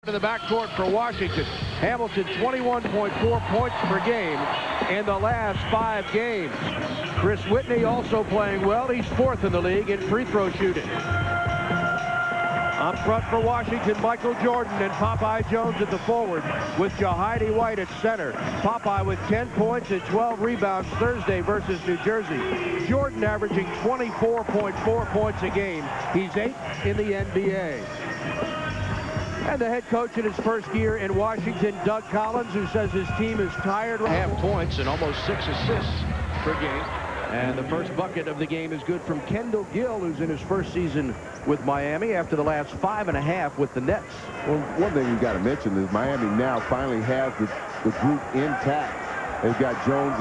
To the backcourt for Washington. Hamilton 21.4 points per game in the last 5 games. Chris Whitney also playing well. He's 4th in the league in free throw shooting. Up front for Washington, Michael Jordan and Popeye Jones at the forward with Jahidi White at center. Popeye with 10 points and 12 rebounds Thursday versus New Jersey. Jordan averaging 24.4 points a game. He's 8th in the NBA. And the head coach in his first year in Washington, Doug Collins, who says his team is tired. Half points and almost 6 assists per game. And the first bucket of the game is good from Kendall Gill, who's in his first season with Miami after the last 5.5 with the Nets. Well, one thing you got to mention is Miami now finally has the group intact. They've got Jones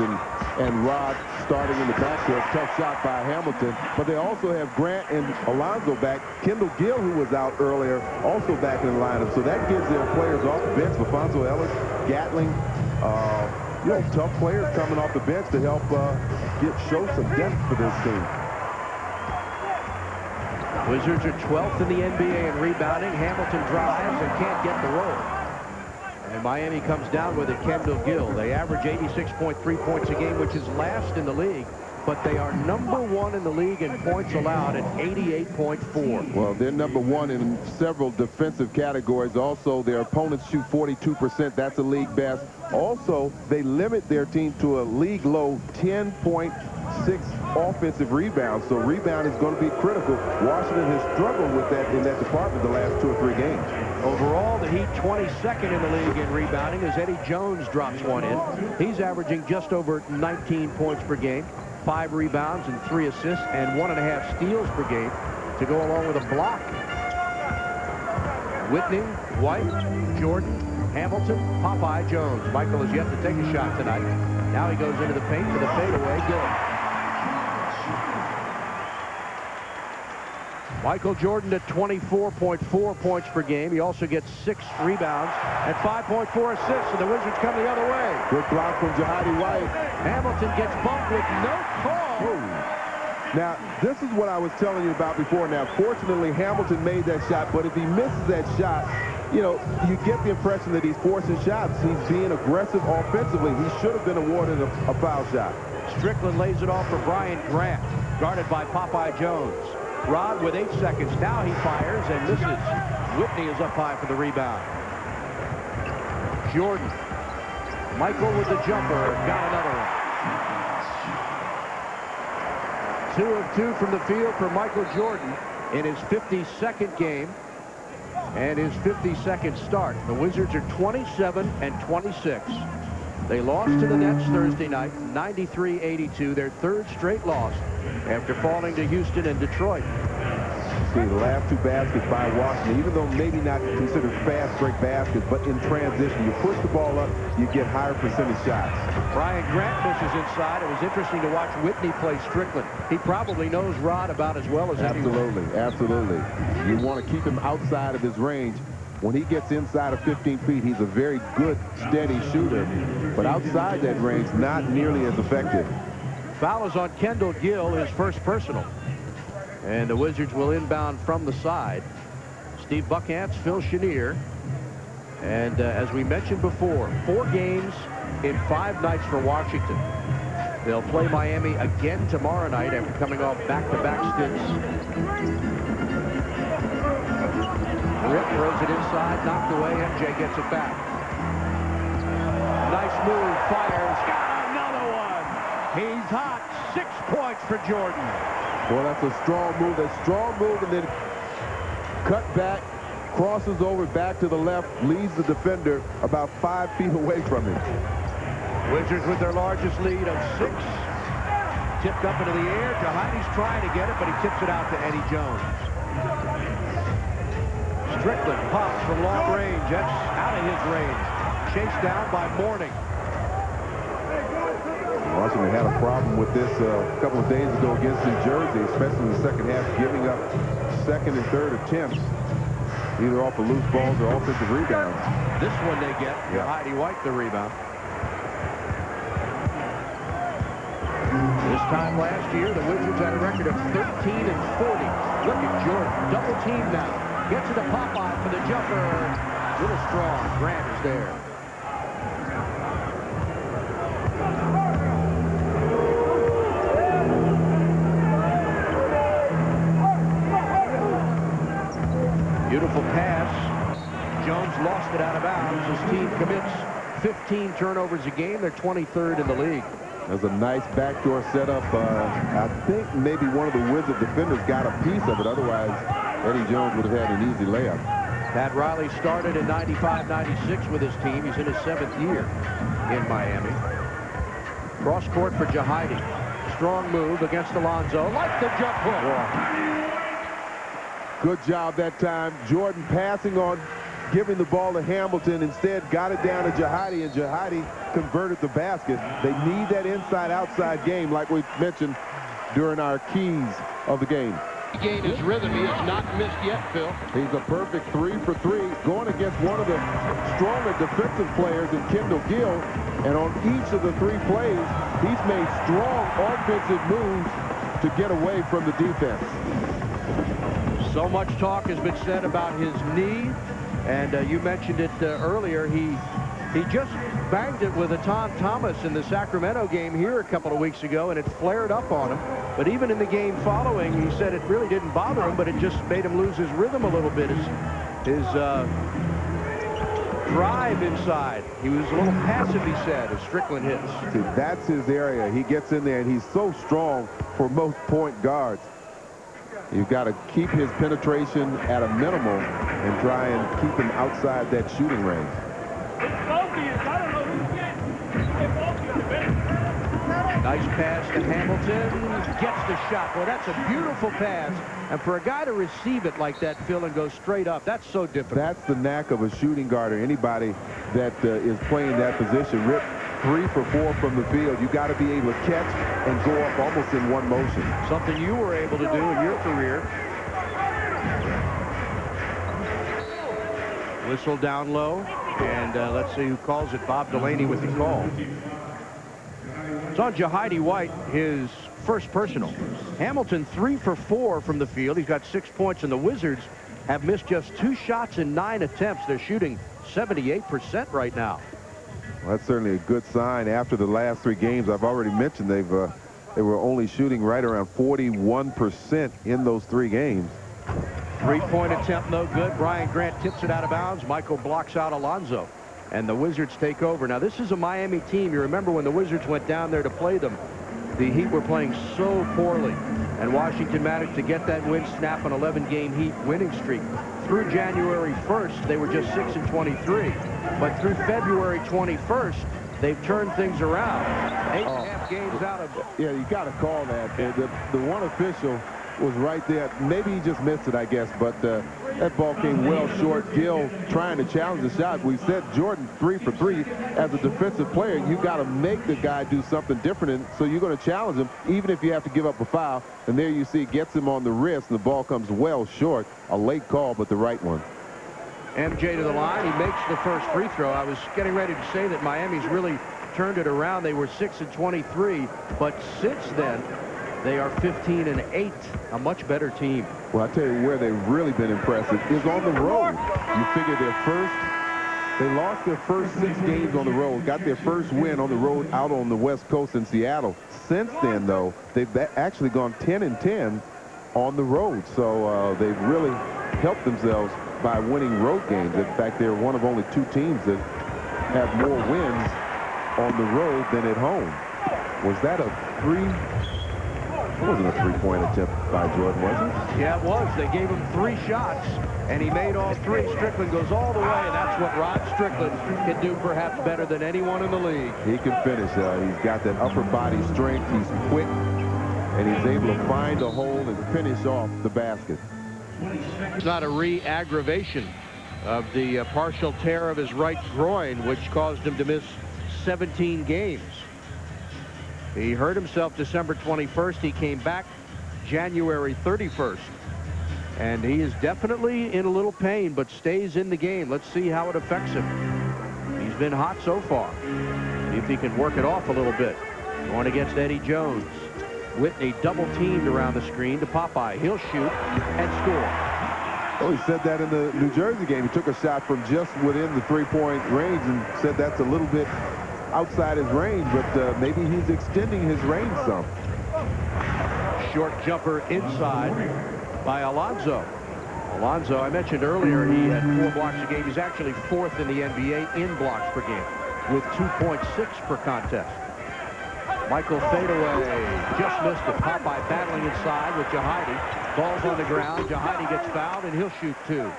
and Rod starting in the backcourt. Tough shot by Hamilton. But they also have Grant and Alonzo back. Kendall Gill, who was out earlier, also back in the lineup. So that gives their players off the bench. LaFonso Ellis, Gatling, tough players coming off the bench to help show some depth for this team. Wizards are 12th in the NBA in rebounding. Hamilton drives and can't get the roll. And Miami comes down with it, Kendall Gill. They average 86.3 points a game, which is last in the league. But they are #1 in the league in points allowed at 88.4. Well, they're #1 in several defensive categories. Also, their opponents shoot 42%. That's a league best. Also, they limit their team to a league low 10.6 offensive rebounds. So rebound is going to be critical. Washington has struggled with that in that department the last 2 or 3 games. Overall, the Heat 22nd in the league in rebounding as Eddie Jones drops one in. He's averaging just over 19 points per game, 5 rebounds and 3 assists, and 1.5 steals per game to go along with a block. Whitney, White, Jordan, Hamilton, Popeye Jones. Michael has yet to take a shot tonight. Now he goes into the paint for the fadeaway. Good. Michael Jordan at 24.4 points per game. He also gets 6 rebounds and 5.4 assists, and the Wizards come the other way. Good block from Jahidi White. Hamilton gets bumped with no call. Now, this is what I was telling you about before. Now, fortunately, Hamilton made that shot, but if he misses that shot, you get the impression that he's forcing shots. He's being aggressive offensively. He should have been awarded a foul shot. Strickland lays it off for Brian Grant, guarded by Popeye Jones. Rod with 8 seconds. Now he fires and misses. Whitney is up high for the rebound. Jordan. Michael with the jumper. Got another one. 2 of 2 from the field for Michael Jordan in his 52nd game and his 52nd start. The Wizards are 27-26. They lost to the Nets Thursday night, 93-82, their 3rd straight loss after falling to Houston and Detroit. See, the last 2 baskets by Washington, even though maybe not considered fast break baskets, but in transition, you push the ball up, you get higher percentage shots. Brian Grant misses inside. It was interesting to watch Whitney play Strickland. He probably knows Rod about as well as anyone. Absolutely. You want to keep him outside of his range. When he gets inside of 15 feet, he's a very good, steady shooter. But outside that range, not nearly as effective. Foul is on Kendall Gill, his first personal. And the Wizards will inbound from the side. Steve Buckhantz, Phil Chenier. And as we mentioned before, 4 games in 5 nights for Washington. They'll play Miami again tomorrow night after coming off back-to-back stints. Rip throws it inside, knocked away. MJ gets it back. Nice move, fires, got another one. He's hot. 6 points for Jordan. Well, that's a strong move. That strong move, and then cut back, crosses over back to the left, leads the defender about 5 feet away from him. Wizards with their largest lead of 6. Tipped up into the air. Jahidi's trying to get it, but he tips it out to Eddie Jones. Strickland pops from long range. That's out of his range. Chased down by Mourning. Washington had a problem with this a couple of days ago against New Jersey, especially in the second half, giving up 2nd and 3rd attempts, either off of loose balls or offensive rebounds. This one they get. Jahidi White the rebound. This time last year, the Wizards had a record of 13-40. Look at Jordan. Double team now. Gets it to Popeye for the jumper. Little strong. Grant is there. Beautiful pass. Jones lost it out of bounds. His team commits 15 turnovers a game. They're 23rd in the league. There's a nice backdoor setup. I think maybe one of the Wizard defenders got a piece of it. Otherwise, Eddie Jones would have had an easy layup. Pat Riley started in 95-96 with his team. He's in his 7th year in Miami. Cross court for Jahidi. Strong move against Alonzo. Like the jump hook. Good job that time. Jordan passing on, giving the ball to Hamilton. Instead, got it down to Jahidi, and Jahidi converted the basket. They need that inside-outside game, like we mentioned during our keys of the game. He gained his rhythm. He has not missed yet, Phil. He's a perfect 3 for 3, going against one of the stronger defensive players in Kendall Gill. And on each of the 3 plays, he's made strong offensive moves to get away from the defense. So much talk has been said about his knee, and you mentioned it earlier. He just banged it with a Tom Thomas in the Sacramento game here a couple of weeks ago, and it flared up on him. But even in the game following, he said it really didn't bother him, but it just made him lose his rhythm a little bit. His drive inside. He was a little passive, he said, as Strickland hits. See, that's his area. He gets in there, and he's so strong for most point guards. You've got to keep his penetration at a minimum and try and keep him outside that shooting range. Nice pass to Hamilton. Gets the shot. Boy, that's a beautiful pass. And for a guy to receive it like that, Phil, and go straight up, that's so difficult. That's the knack of a shooting guard or anybody that is playing that position. Rip 3 for 4 from the field. You got to be able to catch and go up almost in one motion. Something you were able to do in your career. Whistle down low. And let's see who calls it. Bob Delaney with the call. It's on Jahidi White, his first personal. Hamilton 3 for 4 from the field. He's got 6 points, and the Wizards have missed just 2 shots in 9 attempts. They're shooting 78% right now. Well, that's certainly a good sign. After the last 3 games, I've already mentioned they were only shooting right around 41% in those 3 games. 3-point attempt, no good. Brian Grant tips it out of bounds. Michael blocks out Alonzo. And the Wizards take over. Now, this is a Miami team. You remember when the Wizards went down there to play them, the Heat were playing so poorly. And Washington managed to get that win, snap an 11-game Heat winning streak. Through January 1st, they were just 6-23. But through February 21st, they've turned things around. 8.5 games out of... Yeah, you got to call that. The one official was right there. Maybe he just missed it, I guess, but that ball came well short. Gill trying to challenge the shot. We said Jordan 3 for 3. As a defensive player, you got to make the guy do something different, and so you're going to challenge him, even if you have to give up a foul. And there you see, gets him on the wrist, and the ball comes well short. A late call, but the right one. MJ to the line. He makes the first free throw. I was getting ready to say that Miami's really turned it around. They were 6-23, but since then, they are 15-8, a much better team. Well, I tell you where they've really been impressive is on the road. You figure they lost their first 6 games on the road, got their first win on the road out on the West Coast in Seattle. Since then, though, they've actually gone 10-10 on the road. So they've really helped themselves by winning road games. In fact, they're one of only 2 teams that have more wins on the road than at home. Was that a 3? It wasn't a 3-point attempt by Jordan, was it? Yeah, it was. They gave him 3 shots, and he made all 3. Strickland goes all the way, and that's what Rod Strickland can do perhaps better than anyone in the league. He can finish. He's got that upper body strength. He's quick, and he's able to find a hole and finish off the basket. It's not a re-aggravation of the partial tear of his right groin, which caused him to miss 17 games. He hurt himself December 21st. He came back January 31st. And he is definitely in a little pain, but stays in the game. Let's see how it affects him. He's been hot so far. See if he can work it off a little bit. Going against Eddie Jones. Whitney double-teamed around the screen to Popeye. He'll shoot and score. Oh, he said that in the New Jersey game. He took a shot from just within the three-point range and said that's a little bit outside his range, but maybe he's extending his range some. Short jumper inside by Alonzo. Alonzo, I mentioned earlier, he had 4 blocks a game. He's actually 4th in the NBA in blocks per game with 2.6 per contest. Michael fadeaway, just missed it. Popeye battling inside with Jahidi. Ball's on the ground. Jahidi gets fouled, and he'll shoot 2.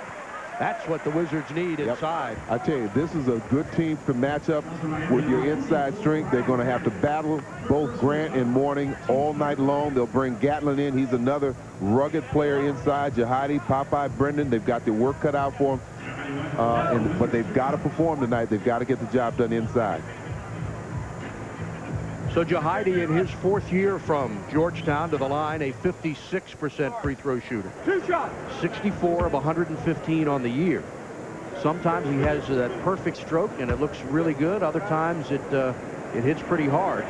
That's what the Wizards need inside. I tell you, this is a good team to match up with your inside strength. They're going to have to battle both Grant and Mourning all night long. They'll bring Gatlin in. He's another rugged player inside. Jahidi, Popeye, Brendan, they've got their work cut out for them. But they've got to perform tonight. They've got to get the job done inside. So Jahidi in his 4th year from Georgetown to the line, a 56% free throw shooter. 2 shots. 64 of 115 on the year. Sometimes he has that perfect stroke and it looks really good. Other times it hits pretty hard.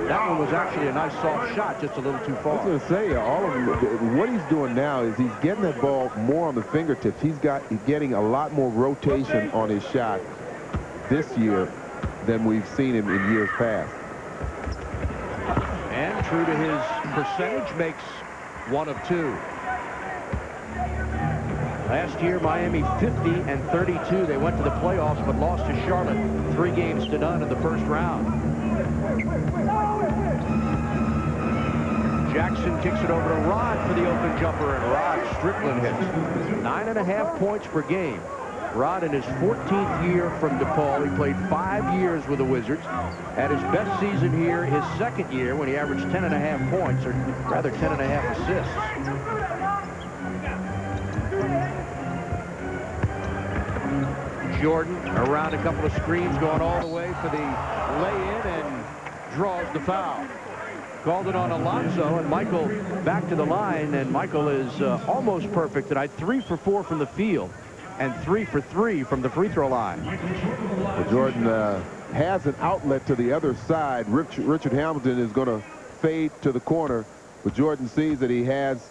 That one was actually a nice soft shot, just a little too far. I was going to say, what he's doing now is he's getting that ball more on the fingertips. He's getting a lot more rotation on his shot this year than we've seen him in years past. And true to his percentage, makes 1 of 2. Last year, Miami 50 and 32. They went to the playoffs but lost to Charlotte 3 games to none in the first round. Jackson kicks it over to Rod for the open jumper, and Rod Strickland hits. 9.5 points per game. Rod in his 14th year from DePaul. He played 5 years with the Wizards. Had his best season here his 2nd year when he averaged 10.5 points, or rather 10.5 assists. Jordan around a couple of screens, going all the way for the lay-in, and draws the foul. Called it on Alonzo, and Michael back to the line, and Michael is almost perfect tonight. 3 for 4 from the field and 3 for 3 from the free throw line. Well, Jordan has an outlet to the other side. Richard Hamilton is going to fade to the corner, but Jordan sees that he has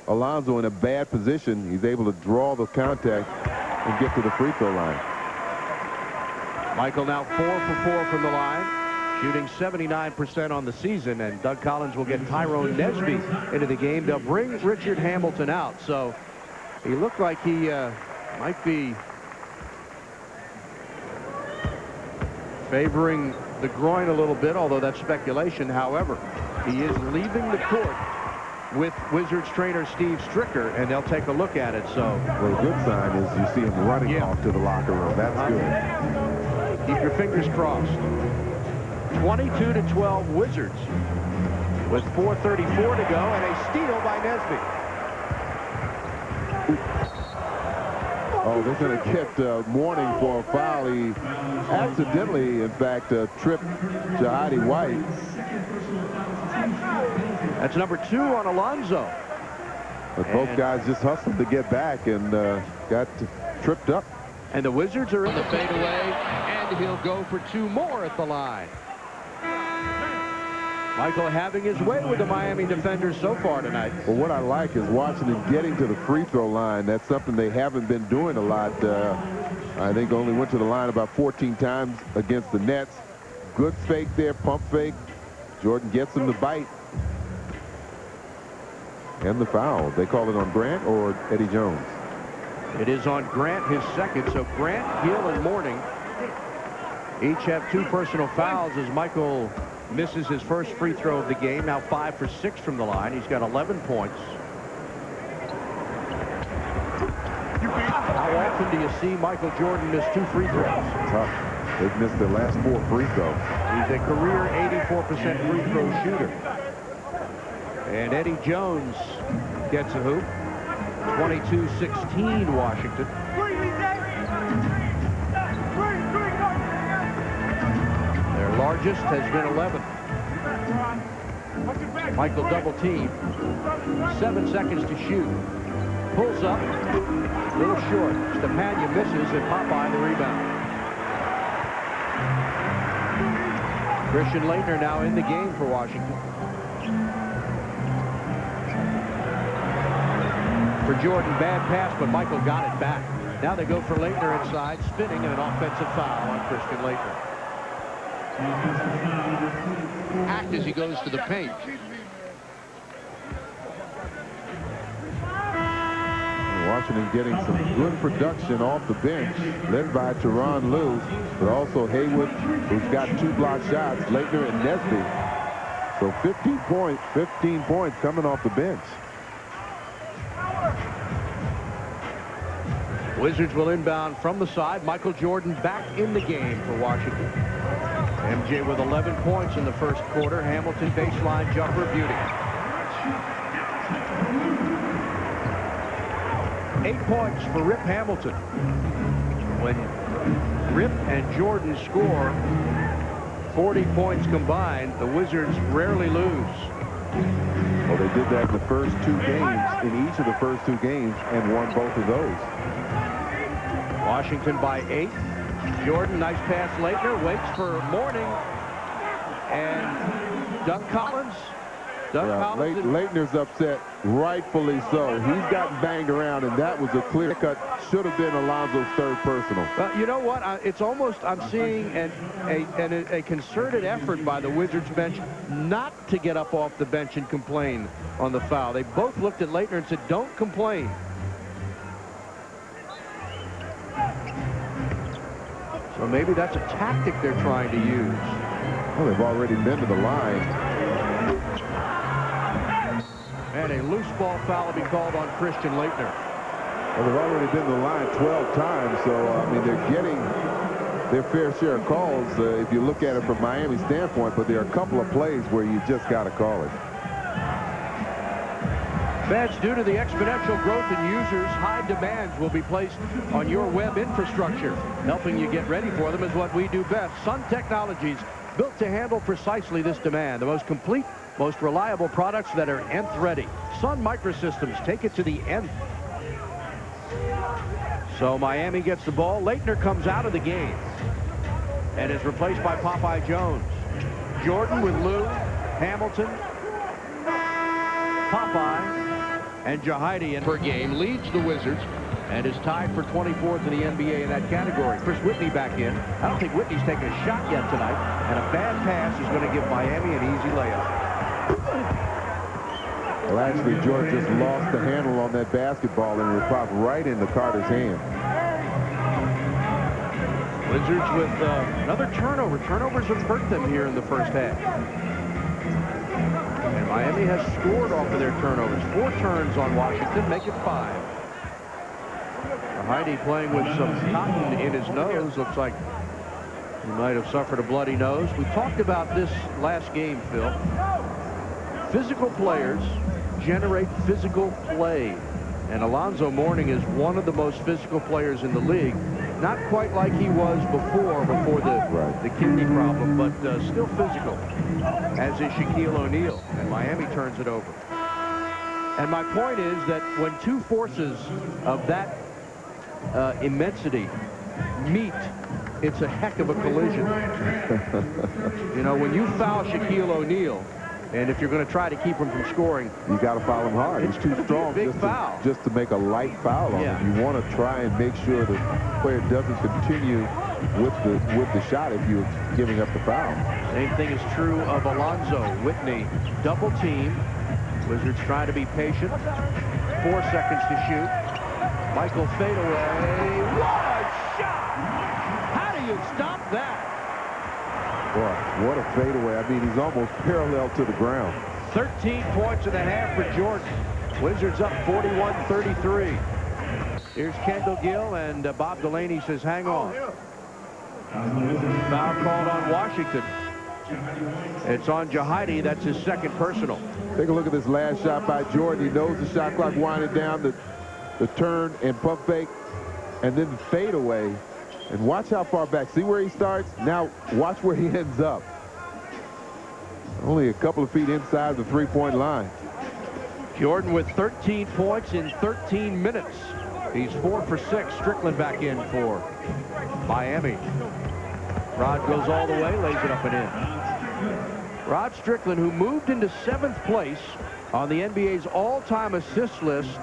Alonzo in a bad position. He's able to draw the contact and get to the free throw line. Michael now 4 for 4 from the line, shooting 79% on the season, and Doug Collins will get Tyrone Nesby into the game. They'll bring Richard Hamilton out, so he looked like he might be favoring the groin a little bit, although that's speculation. However, he is leaving the court with Wizards trainer Steve Stricker, and they'll take a look at it. So, well, a good sign is you see him running off to the locker room. That's good. Keep your fingers crossed. 22-12 Wizards with 4:34 to go, and a steal by Nesby. Oh, they're going to get Mourning for a foul. He accidentally, in fact, tripped Jahidi White. That's number 2 on Alonzo. But both guys just hustled to get back and got tripped up. And the Wizards are in the fadeaway, and he'll go for 2 more at the line. Michael having his way with the Miami defenders so far tonight. Well, what I like is watching him getting to the free throw line. That's something they haven't been doing a lot. I think only went to the line about 14 times against the Nets. Good fake there, pump fake. Jordan gets him to bite. And the foul. They call it on Grant or Eddie Jones? It is on Grant, his 2nd. So Grant, Hill, and Mourning each have 2 personal fouls as Michael misses his first free throw of the game. Now 5 for 6 from the line. He's got 11 points. How often do you see Michael Jordan miss 2 free throws? Tough. They've missed their last 4 free throws. He's a career 84% free throw shooter. And Eddie Jones gets a hoop. 22-16 Washington. Their largest has been 11. Michael double team. 7 seconds to shoot. Pulls up. A little short. Stepania misses, and Popeye the rebound. Christian Laettner now in the game for Washington. for Jordan. Bad pass, but Michael got it back. Now they go for Laettner inside, spinning, and an offensive foul on Christian Laettner. Act as he goes to the paint. Washington getting some good production off the bench, led by Tyronn Lue, but also Haywood, who's got 2 block shots, Laettner and Nesby. So 15 points coming off the bench. Wizards will inbound from the side. Michael Jordan back in the game for Washington. MJ with 11 points in the first quarter. Hamilton baseline jumper, beauty. 8 points for Rip Hamilton. When Rip and Jordan score 40 points combined, the Wizards rarely lose. Well, they did that in the first 2 games, in each of the first 2 games, and won both of those. Washington by 8. Jordan, nice pass. Laettner waits for Mourning. And Doug Collins. Laettner's upset, rightfully so. He's gotten banged around, and that was a clear cut. Should have been Alonzo's 3rd personal. You know what? It's almost, I'm seeing a concerted effort by the Wizards bench not to get up off the bench and complain on the foul. They both looked at Laettner and said, don't complain. So maybe that's a tactic they're trying to use. Well, they've already been to the line. And a loose ball foul will be called on Christian Laettner. Well, they've already been to the line 12 times, so, I mean, they're getting their fair share of calls if you look at it from Miami's standpoint, but there are a couple of plays where you just got to call it. That's due to the exponential growth in users. High demands will be placed on your web infrastructure. Helping you get ready for them is what we do best. Sun Technologies, built to handle precisely this demand. The most complete, most reliable products that are nth ready. Sun Microsystems, take it to the nth. So Miami gets the ball. Laettner comes out of the game and is replaced by Popeye Jones. Jordan with Lue, Hamilton, Popeye, and Jahidi per game leads the Wizards and is tied for 24th in the NBA in that category. Chris Whitney back in. I don't think Whitney's taken a shot yet tonight, and a bad pass is going to give Miami an easy layup. Well, actually, George just lost the handle on that basketball, and it popped right into Carter's hand. Wizards with another turnover. Turnovers have hurt them here in the first half. And Miami has scored off of their turnovers. 4 turns on Washington, make it 5. Heidi playing with some cotton in his nose. Looks like he might have suffered a bloody nose. We talked about this last game, Phil. Physical players generate physical play. And Alonzo Mourning is one of the most physical players in the league. Not quite like he was before the kidney problem, but still physical, as is Shaquille O'Neal. And Miami turns it over. And my point is that when 2 forces of that immensity meet, it's a heck of a collision. You know, when you foul Shaquille O'Neal, and if you're going to try to keep him from scoring, you got to foul him hard. He's too strong just to make a light foul on him. You want to try and make sure the player doesn't continue with the shot if you're giving up the foul. Same thing is true of Alonzo. Whitney double team. Wizards trying to be patient. 4 seconds to shoot. Michael fadeaway. What a shot! How do you stop that? Boy, what a fadeaway. I mean, he's almost parallel to the ground. 13 points in the half for Jordan. Wizards up 41-33. Here's Kendall Gill, and Bob Delaney says, hang on. Foul called on Washington. It's on Jahidi. That's his 2nd personal. Take a look at this last shot by Jordan. He knows the shot clock winding down, the turn and pump fake, and then the fadeaway. And watch how far back. See where he starts? Now watch where he ends up. Only a couple of feet inside the 3-point line. Jordan with 13 points in 13 minutes. He's 4 for 6. Strickland back in for Miami. Rod goes all the way, lays it up and in. Rod Strickland, who moved into 7th place on the NBA's all-time assist list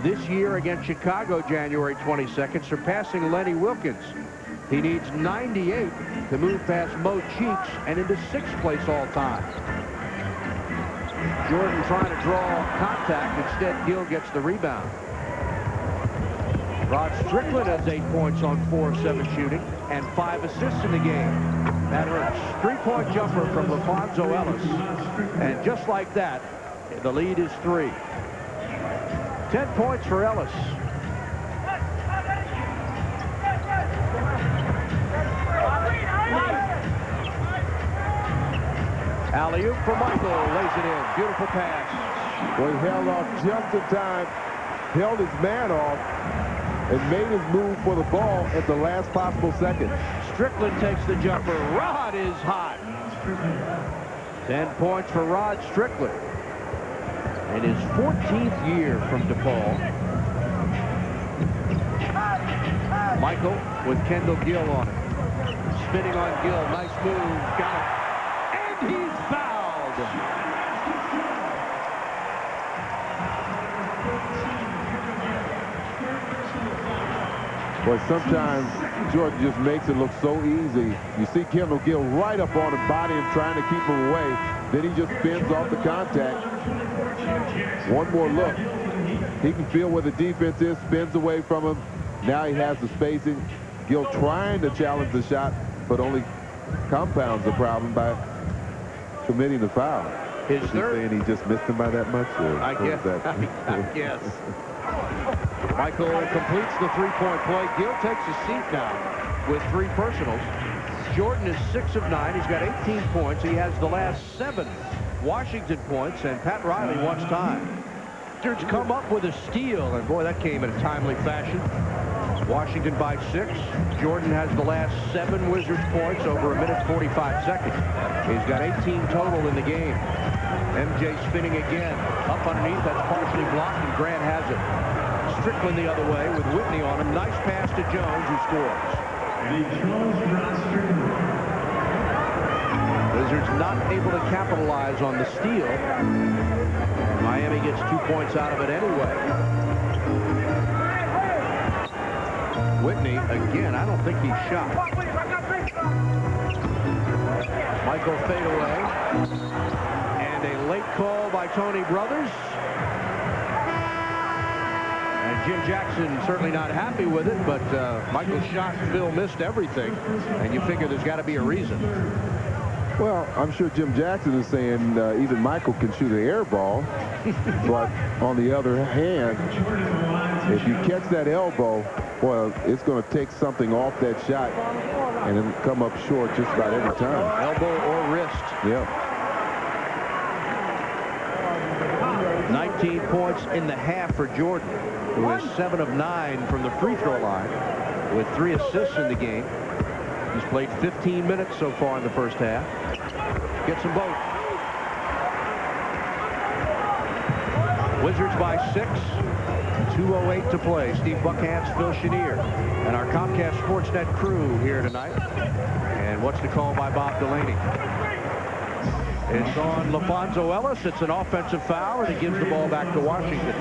this year against Chicago, January 22nd, surpassing Lenny Wilkens. He needs 98 to move past Mo Cheeks and into 6th place all-time. Jordan trying to draw contact. Instead, Gill gets the rebound. Rod Strickland has 8 points on 4 of 7 shooting and 5 assists in the game. That hurts. 3-point jumper from LaFonso Ellis. And just like that, the lead is 3. 10 points for Ellis. Alley-oop for Michael, lays it in. Beautiful pass. Well, he held off just in time, held his man off, and made his move for the ball at the last possible second. Strickland takes the jumper. Rod is hot. 10 points for Rod Strickland. In his 14th year from DePaul. Michael with Kendall Gill on it. Spinning on Gill. Nice move. Got it. And he's fouled. Boy, sometimes Jordan just makes it look so easy. You see Kendall Gill right up on his body and trying to keep him away. Then he just bends off the contact. One more look. He can feel where the defense is, spins away from him. Now he has the spacing. Gill trying to challenge the shot, but only compounds the problem by committing the foul. His Is he third. saying he just missed him by that much? Or I guess. I guess. Michael completes the 3-point play. Gill takes a seat now with 3 personals. Jordan is 6 of 9. He's got 18 points. He has the last 7 Washington points, and Pat Riley wants time. Wizards come up with a steal, and boy, that came in a timely fashion. Washington by 6. Jordan has the last 7 Wizards points over 1:45 seconds. He's got 18 total in the game. MJ spinning again. Up underneath, that's partially blocked, and Grant has it. Strickland the other way with Whitney on him. Nice pass to Jones, who scores. Wizards not able to capitalize on the steal. Miami gets 2 points out of it anyway. Whitney, again, I don't think he shot. Michael fadeaway. And a late call by Tony Brothers. And Jim Jackson certainly not happy with it, but Michael shot, Phil missed everything. And you figure there's got to be a reason. Well, I'm sure Jim Jackson is saying even Michael can shoot an air ball. But on the other hand, if you catch that elbow, well, it's going to take something off that shot and then come up short just about every time. Elbow or wrist. Yeah. 19 points in the half for Jordan, who is 7 of 9 from the free throw line with 3 assists in the game. He's played 15 minutes so far in the first half. Gets them both. Wizards by 6. 2:08 to play. Steve Buckhantz, Phil Chenier, and our Comcast Sportsnet crew here tonight. And what's the call by Bob Delaney? It's on LaFonso Ellis. It's an offensive foul, and he gives the ball back to Washington.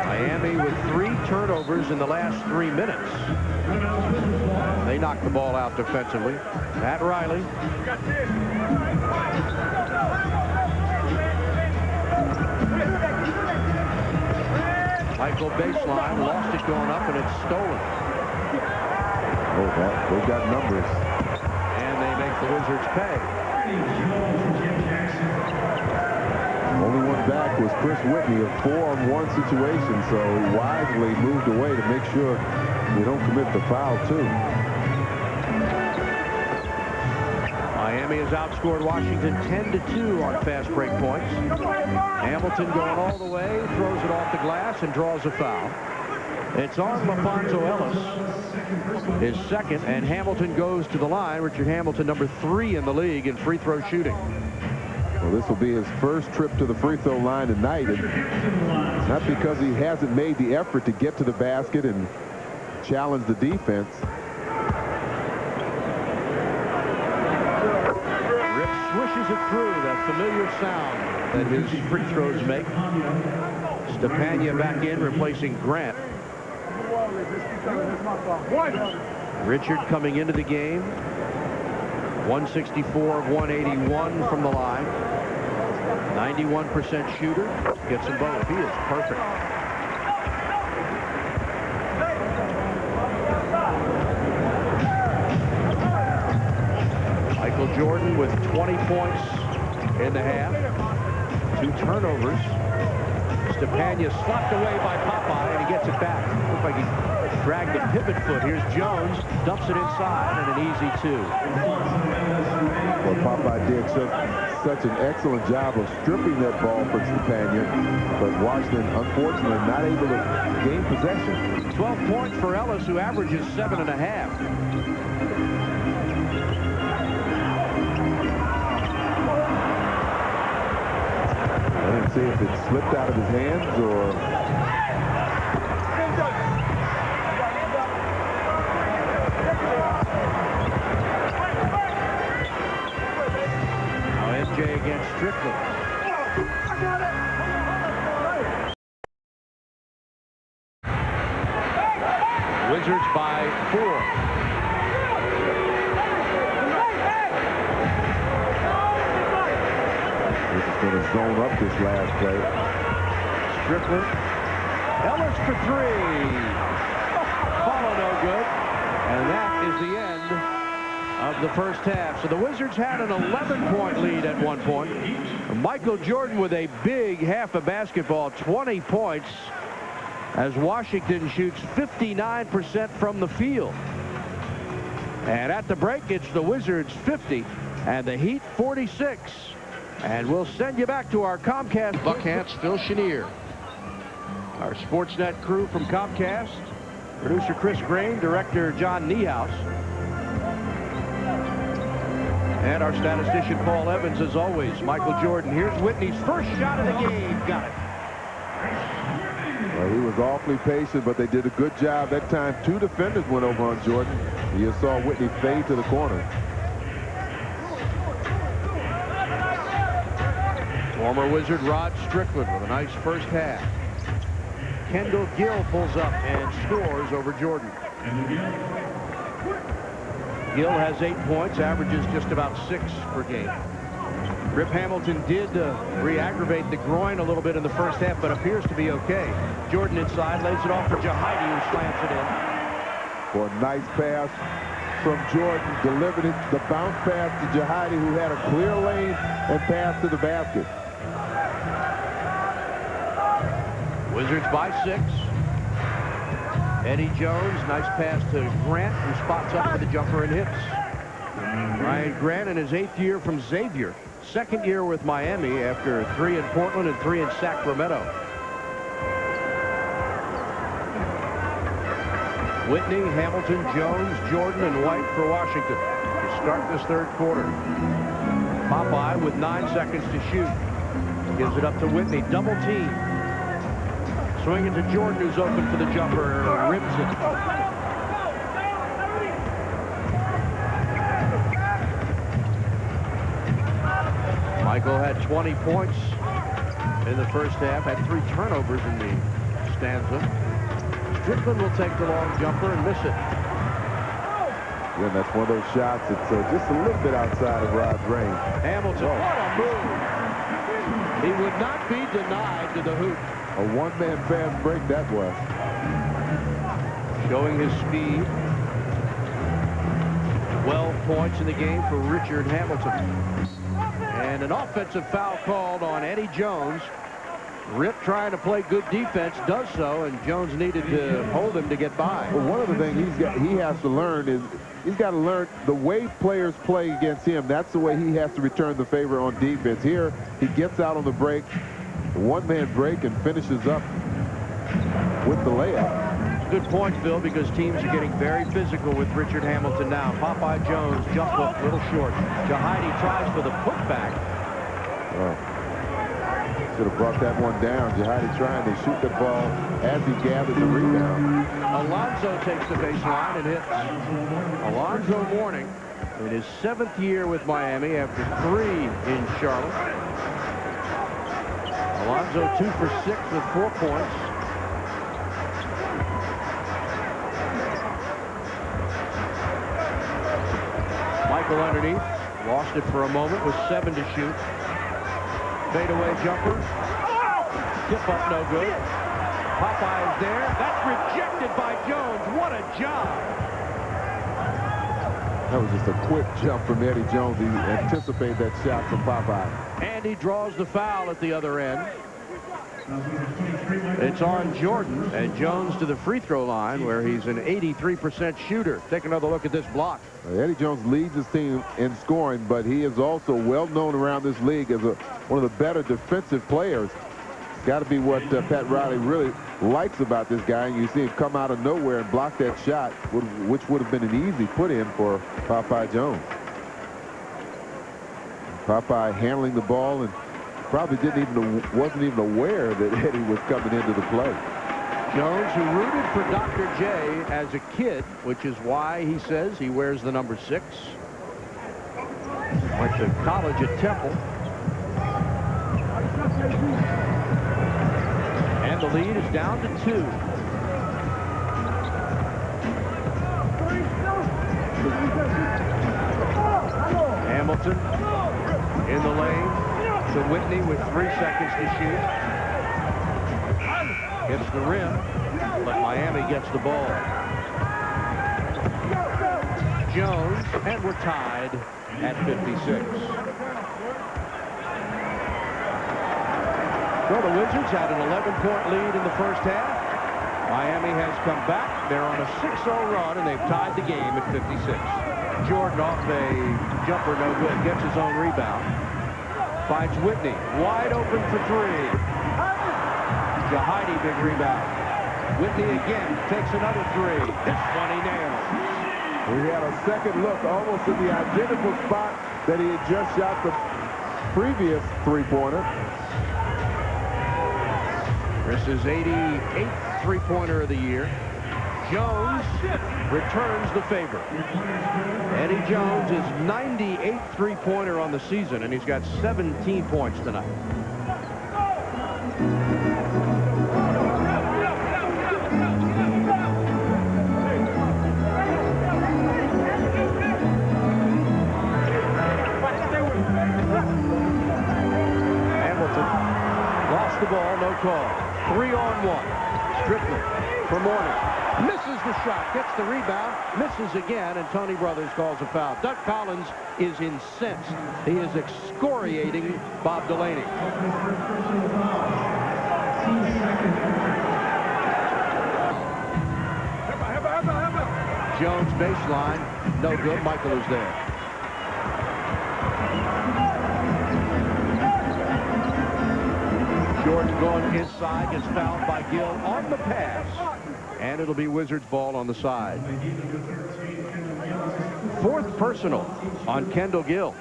Miami with 3 turnovers in the last 3 minutes. They knocked the ball out defensively. Pat Riley. Michael baseline, lost it going up, and it's stolen. Oh, they got numbers. And they make the Wizards pay. Only one back was Chris Whitney, a 4-on-1 situation, so he wisely moved away to make sure they don't commit the foul, too. Miami has outscored Washington 10-2 on fast break points. Hamilton going all the way, throws it off the glass, and draws a foul. It's on LaFonso Ellis, his second, and Hamilton goes to the line. Richard Hamilton, number 3 in the league in free throw shooting. Well, this will be his first trip to the free throw line tonight, and not because he hasn't made the effort to get to the basket and challenge the defense. Rip swishes it through, that familiar sound that his free throws make. Stepania back in, replacing Grant. Richard coming into the game. 164 of 181 from the line. 91% shooter. Gets them both. He is perfect. Michael Jordan with 20 points in the half. 2 turnovers. Stepania slapped away by Popeye, and he gets it back. Looks like he dragged the pivot foot. Here's Jones, dumps it inside, and an easy 2. Well, Popeye did such an excellent job of stripping that ball from Stepania, but Washington, unfortunately, not able to gain possession. 12 points for Ellis, who averages 7.5. I didn't see if it slipped out of his hands or... Now MJ against Strickland. Wizards by 4. Going to zone up this last play. Strickland. Ellis for 3. Follow no good. And that is the end of the first half. So the Wizards had an 11-point lead at one point. Michael Jordan with a big half of basketball, 20 points, as Washington shoots 59% from the field. And at the break, it's the Wizards 50 and the Heat 46. And we'll send you back to our Comcast Buckhants, Phil Chenier. Our Sportsnet crew from Comcast, producer Chris Grain, director John Niehaus, and our statistician Paul Evans, as always. Michael Jordan. Here's Whitney's first shot of the game. Got it. Well, he was awfully patient, but they did a good job. That time, 2 defenders went over on Jordan. You saw Whitney fade to the corner. Former Wizard Rod Strickland with a nice first half. Kendall Gill pulls up and scores over Jordan. Gill has 8 points, averages just about 6 per game. Rip Hamilton did re-aggravate the groin a little bit in the first half, but appears to be okay. Jordan inside, lays it off for Jahidi, who slams it in. For a nice pass from Jordan, delivered it, the bounce pass to Jahidi, who had a clear lane and passed to the basket. Wizards by 6. Eddie Jones, nice pass to Grant, who spots up for the jumper and hits. Ryan Grant in his 8th year from Xavier. 2nd year with Miami after 3 in Portland and 3 in Sacramento. Whitney, Hamilton, Jones, Jordan, and White for Washington to start this 3rd quarter. Popeye with 9 seconds to shoot. Gives it up to Whitney. Double team. Swinging to Jordan, who's open for the jumper. Rims it. Michael had 20 points in the first half. Had 3 turnovers in the stanza. Strickland will take the long jumper and miss it. Yeah, that's one of those shots that's just a little bit outside of Rod's range. Hamilton, what a move. He would not be denied to the hoop. A one-man fast break that was. Showing his speed. 12 points in the game for Richard Hamilton. And an offensive foul called on Eddie Jones. Rip trying to play good defense, does so, and Jones needed to hold him to get by. Well, one of the things he has to learn is he's got to learn the way players play against him. That's the way he has to return the favor on defense. Here, he gets out on the break, the one-man break, and finishes up with the layup. Good point, Phil, because teams are getting very physical with Richard Hamilton now. Popeye Jones, jump hook, little short. Jahidi tries for the putback. Should have brought that one down. Jahidi trying to shoot the ball as he gathered the rebound. Alonzo takes the baseline and hits. Alonzo Mourning in his 7th year with Miami after 3 in Charlotte. Alonzo 2 for 6 with 4 points. Michael underneath. Lost it for a moment with 7 to shoot. Fadeaway jumper. Tip up, no good. Popeye is there. That's rejected by Jones. What a job. That was just a quick jump from Eddie Jones. He anticipated that shot from Popeye. And he draws the foul at the other end. It's on Jordan, and Jones to the free throw line where he's an 83% shooter. Take another look at this block. Eddie Jones leads his team in scoring, but he is also well known around this league as one of the better defensive players. It's got to be what Pat Riley really likes about this guy. And you see him come out of nowhere and block that shot, which would have been an easy put in for Popeye Jones. Popeye handling the ball and probably wasn't even aware that Eddie was coming into the play. Jones, who rooted for Dr. J as a kid, which is why he says he wears the number 6. Went to college at Temple. And the lead is down to 2. Hamilton in the lane to Whitney with 3 seconds to shoot. Hits the rim, but Miami gets the ball. Jones, and we're tied at 56. Well, the Wizards had an 11-point lead in the first half. Miami has come back. They're on a 6-0 run, and they've tied the game at 56. Jordan off a jumper, no good, gets his own rebound. Finds Whitney, wide open for 3. Jahidi, big rebound. Whitney again takes another 3. This one he nails. We had a second look almost in the identical spot that he had just shot the previous three-pointer. This is 88th three-pointer of the year. Jones returns the favor. Eddie Jones is 98th three-pointer on the season, and he's got 17 points tonight. Hamilton lost the ball, no call. 3-on-1. Strickland for Mourning. Misses the shot, gets the rebound, misses again, and Tony Brothers calls a foul. Doug Collins is incensed. He is excoriating Bob Delaney. Jones baseline, no good. Michael is there. Jordan going inside, gets fouled by Gill on the pass. And it'll be Wizards ball on the side. 4th personal on Kendall Gill.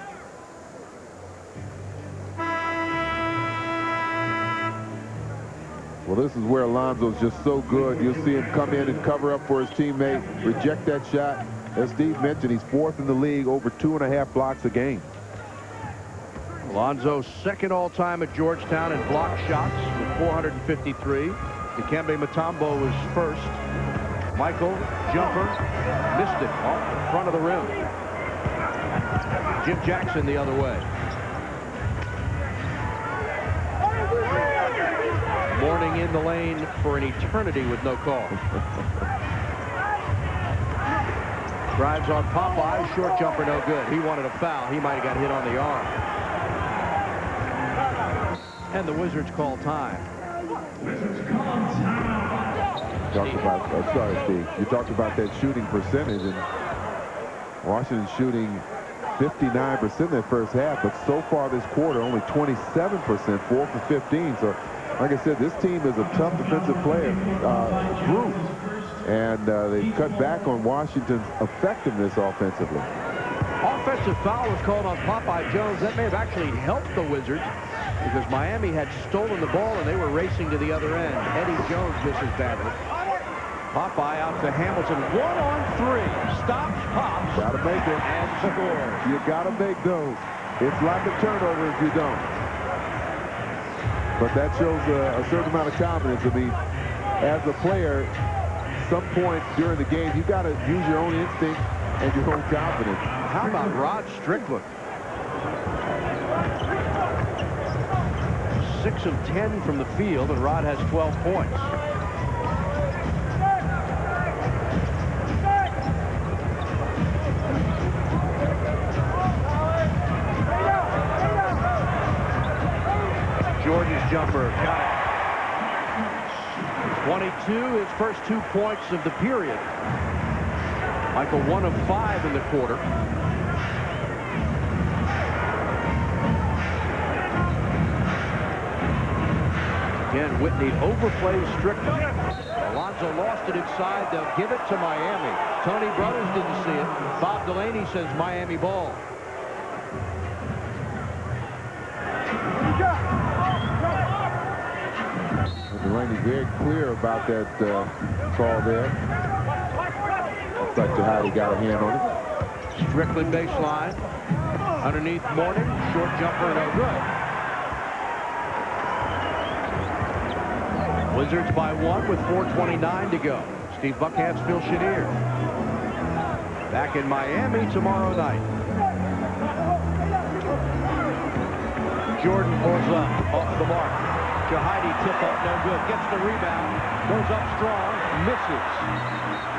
Well, this is where Alonzo's just so good. You'll see him come in and cover up for his teammate, reject that shot. As Steve mentioned, he's 4th in the league, over 2.5 blocks a game. Alonzo 2nd all-time at Georgetown in block shots with 453. Dikembe Mutombo was 1st. Michael, jumper, missed it off the front of the rim. Jim Jackson the other way. Mourning in the lane for an eternity with no call. Drives on Popeye, short jumper, no good. He wanted a foul. He might have got hit on the arm. And the Wizards call time. Sorry, Steve. You talked about that shooting percentage, and Washington shooting 59% in that first half, but so far this quarter only 27%, 4 for 15. So, like I said, this team is a tough defensive group, and they cut back on Washington's effectiveness offensively. Offensive foul was called on Popeye Jones. That may have actually helped the Wizards. because Miami had stolen the ball and they were racing to the other end. Eddie Jones misses badly. Popeye out to Hamilton. 1-on-3. Stops, pops. Gotta make it. And scores. You gotta make those. It's like a turnover if you don't. But that shows a certain amount of confidence. I mean, as a player, some point during the game, you got to use your own instinct and your own confidence. How about Rod Strickland? 6 of 10 from the field, and Rod has 12 points. Jordan's jumper got it. 22, his first 2 points of the period. Michael 1 of 5 in the quarter. Again, Whitney overplays Strickland. Alonzo lost it inside. They'll give it to Miami. Tony Brothers didn't see it. Bob Delaney says Miami ball. Delaney very clear about that call there. Looks like Jahidi got a hand on it. Strickland baseline. Underneath Morton. Short jumper, no good. Wizards by 1 with 4:29 to go. Steve Buckhantz, Phil Chenier. Back in Miami tomorrow night. Jordan pulls up off the mark. Jahidi tip up, no good. Gets the rebound. Goes up strong. Misses.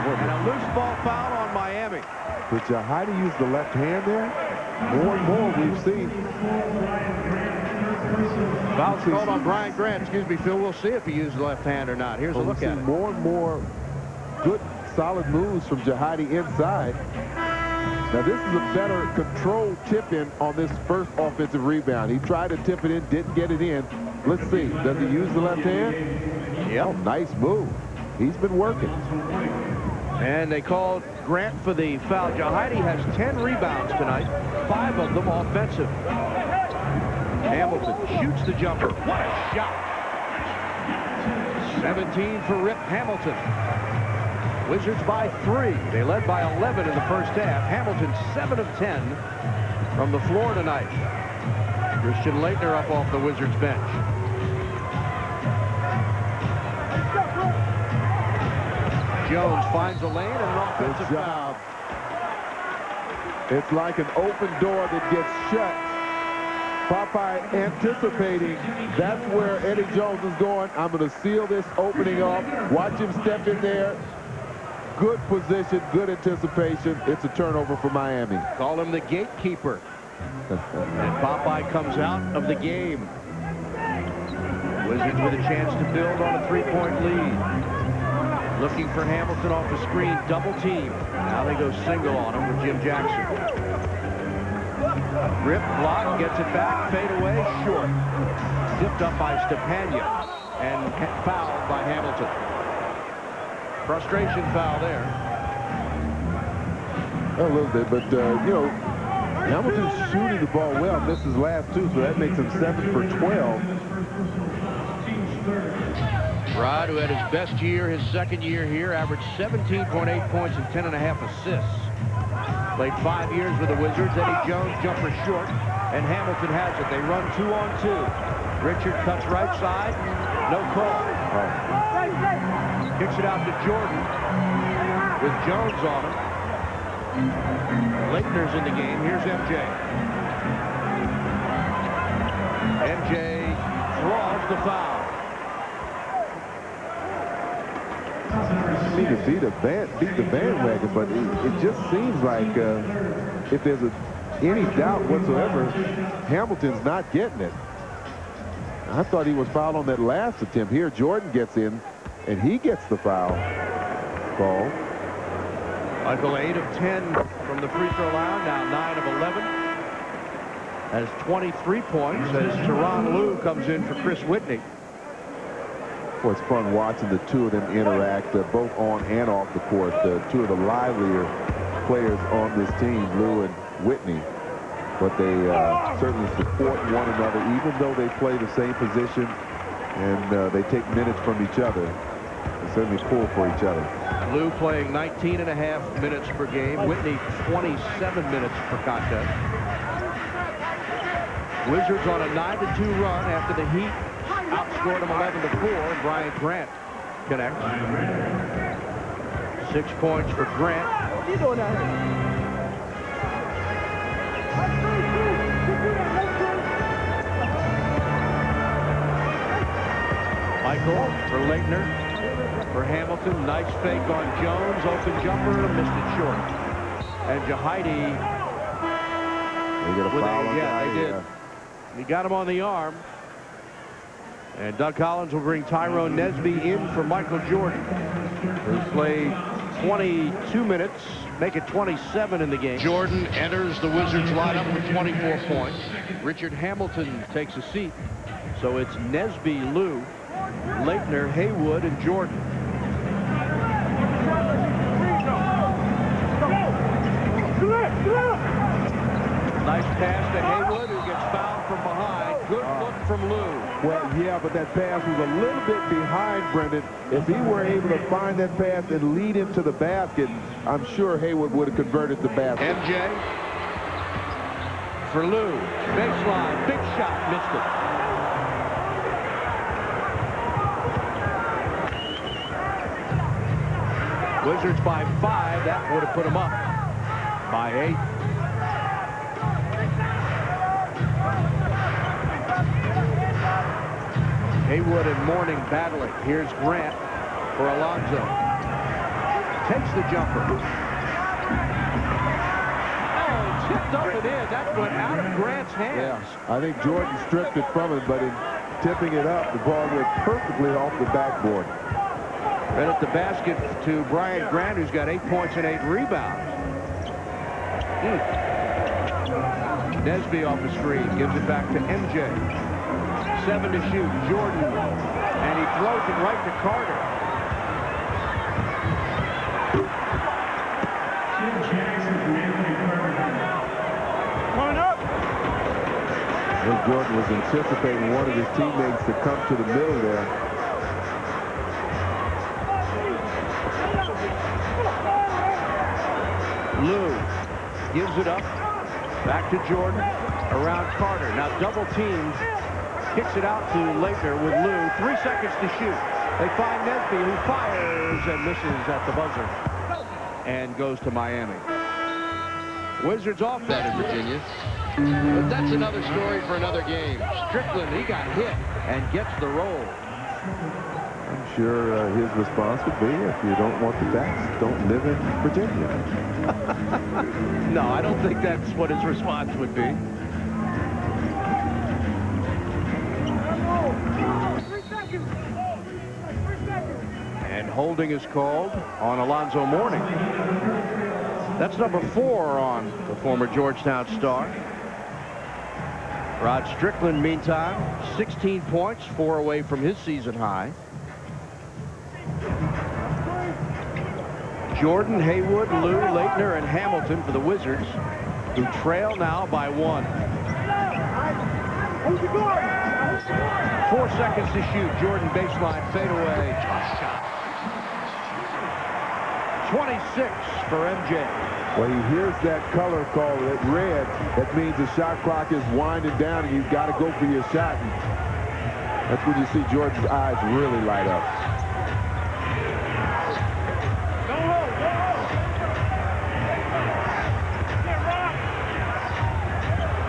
And a loose ball foul on Miami. Did Jahidi use the left hand there? More and more we've seen. Foul's called on Brian Grant. Excuse me, Phil. We'll see if he used the left hand or not. Here's a look at it. More and more good, solid moves from Jahidi inside. Now, this is a better controlled tip-in on this first offensive rebound. He tried to tip it in, didn't get it in. Let's see. Does he use the left hand? Yep. Oh, nice move. He's been working. And they called Grant for the foul. Jahidi has 10 rebounds tonight, 5 of them offensive. Hamilton shoots the jumper. What a shot. 17 for Rip Hamilton. Wizards by 3. They led by 11 in the first half. Hamilton 7 of 10 from the floor tonight. Christian Laettner up off the Wizards bench. Jones finds a lane and an offensive foul. It's like an open door that gets shut. Popeye anticipating that's where Eddie Jones is going. I'm going to seal this opening off. Watch him step in there. Good position, good anticipation. It's a turnover for Miami. Call him the gatekeeper. And Popeye comes out of the game. Wizards with a chance to build on a 3-point lead. Looking for Hamilton off the screen, double team. Now they go single on him with Jim Jackson. Rip block, gets it back, fade away, short. Tipped up by Stepania and fouled by Hamilton. Frustration foul there. A little bit, but you know, Hamilton's shooting the ball well. Misses last 2, so that makes him 7 for 12. Rod, who had his best year, his second year here, averaged 17.8 points and 10.5 assists. Played 5 years with the Wizards. Eddie Jones, jumper short, and Hamilton has it. They run 2-on-2. Richard cuts right side, no call. Kicks it out to Jordan with Jones on him. Laettner's in the game. Here's MJ. MJ draws the foul. I mean, to beat the bandwagon, but it just seems like if there's any doubt whatsoever, Hamilton's not getting it. I thought he was fouled on that last attempt. Here, Jordan gets in, and he gets the foul call. Michael 8 of 10 from the free throw line, now 9 of 11. Has 23 points as Tyronn Lue comes in for Chris Whitney. Well, it's fun watching the two of them interact, both on and off the court. Two of the livelier players on this team, Lue and Whitney. but they certainly support one another, even though they play the same position and they take minutes from each other. They certainly pull for each other. Lou playing 19.5 minutes per game. Whitney 27 minutes per contest. Wizards on a 9-2 run after the Heat outscored them 11-4, and Brian Grant connects. 6 points for Grant. What are you doing out here? Michael for Laettner. For Hamilton, nice fake on Jones. Open jumper, missed it short. And Jahidi. They get a foul on they did. yeah. He got him on the arm. And Doug Collins will bring Tyrone Nesby in for Michael Jordan, who's played 22 minutes, make it 27 in the game. Jordan enters the Wizards lineup with 24 points. Richard Hamilton takes a seat. So it's Nesby, Lou, Laettner, Haywood, and Jordan. Nice pass to Haywood, who gets fouled from behind. Good look from Lou. Well, yeah, but that pass was a little bit behind Brendan. If he were able to find that pass and lead him to the basket, I'm sure Haywood would have converted the basket. MJ for Lou. Baseline, big shot, missed it. Wizards by 5. That would have put them up by 8. Haywood and Mourning battling. Here's Grant for Alonzo. Takes the jumper. Oh, tipped up and in. That went out of Grant's hands. Yeah, I think Jordan stripped it from him, but in tipping it up, the ball went perfectly off the backboard. Right at the basket to Brian Grant, who's got 8 points and 8 rebounds. Nesby off the screen, gives it back to MJ. 7 to shoot, Jordan, and he throws it right to Carter. Coming up. Well, Jordan was anticipating one of his teammates to come to the middle there. Lou gives it up, back to Jordan, around Carter. Now double teams. Kicks it out to Laettner with Lou. 3 seconds to shoot. They find Nesby, who fires and misses at the buzzer and goes to Miami. Wizards off that in Virginia. But that's another story for another game. Strickland, he got hit and gets the roll. I'm sure his response would be, if you don't want the tax, don't live in Virginia. No, I don't think that's what his response would be. And holding is called on Alonzo Mourning. That's number 4 on the former Georgetown star. Rod Strickland, meantime, 16 points, 4 away from his season high. Jordan, Haywood, Lou, Laettner, and Hamilton for the Wizards, who trail now by 1. 4 seconds to shoot. Jordan baseline fadeaway. Tough shot. 26 for MJ. When he hears that color called red, that means the shot clock is winding down and you've got to go for your shot. And that's when you see Jordan's eyes really light up.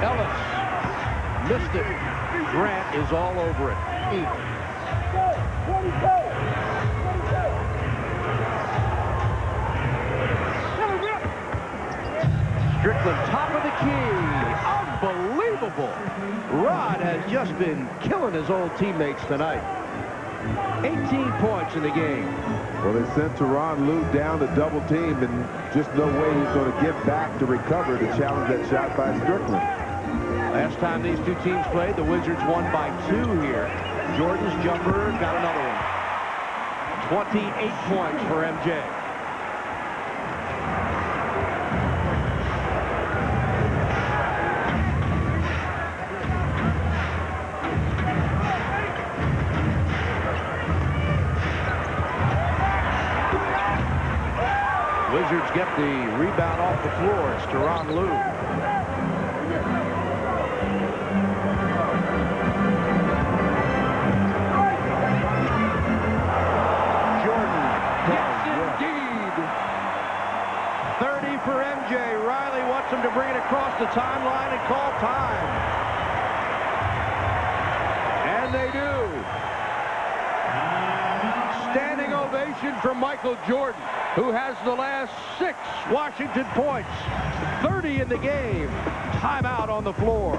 Ellis missed it. Grant is all over it. Strickland, top of the key. Unbelievable. Rod has just been killing his old teammates tonight. 18 points in the game. Well, they sent Tyronn Lue down to double team, and just no way he's going to get back to recover to challenge that shot by Strickland. Last time these two teams played, the Wizards won by 2 here. Jordan's jumper got another one. 28 points for MJ. Wizards get the rebound off the floor. It's Tyronn Lue. Jordan. Yes, indeed. 30 for MJ. Riley wants him to bring it across the timeline and call time. And they do. Standing ovation for Michael Jordan, who has the last 6 Washington points. 30 in the game. Timeout on the floor.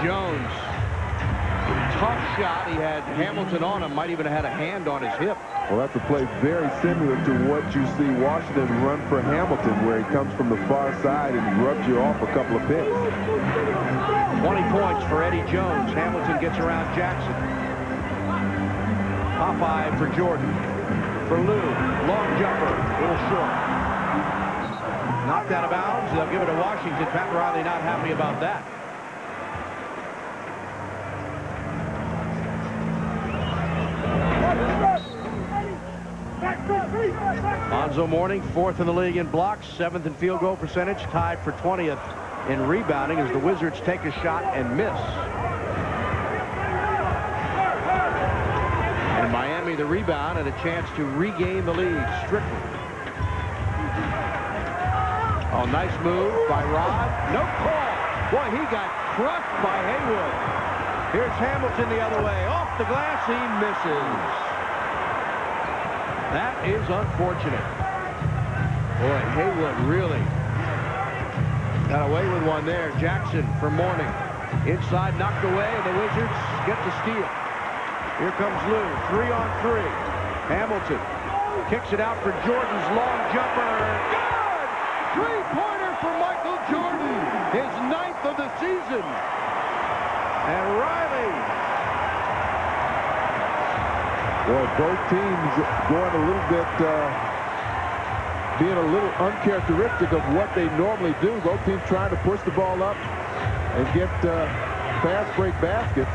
Jones. Tough shot. He had Hamilton on him. Might even have had a hand on his hip. Well, that's a play very similar to what you see Washington run for Hamilton, where he comes from the far side and rubs you off a couple of picks. 20 points for Eddie Jones. Hamilton gets around Jackson. Popeye for Jordan. For Lue. Long jumper. A little short. Knocked out of bounds. They'll give it to Washington. Pat Riley not happy about that. Alonzo Mourning, 4th in the league in blocks, 7th in field goal percentage, tied for 20th in rebounding as the Wizards take a shot and miss. And Miami the rebound and a chance to regain the lead. Strickland. Oh, nice move by Rod. No call. Boy, he got crushed by Haywood. Here's Hamilton the other way. Off the glass, he misses. That is unfortunate. Boy, Haywood really got away with one there. Jackson for Mourning. Inside, knocked away, and the Wizards get the steal. Here comes Lue. 3-on-3. Hamilton kicks it out for Jordan's long jumper. Good! Three-pointer for Michael Jordan. His 9th of the season. And Riley. Well, both teams going a little bit, being a little uncharacteristic of what they normally do. Both teams trying to push the ball up and get fast break baskets.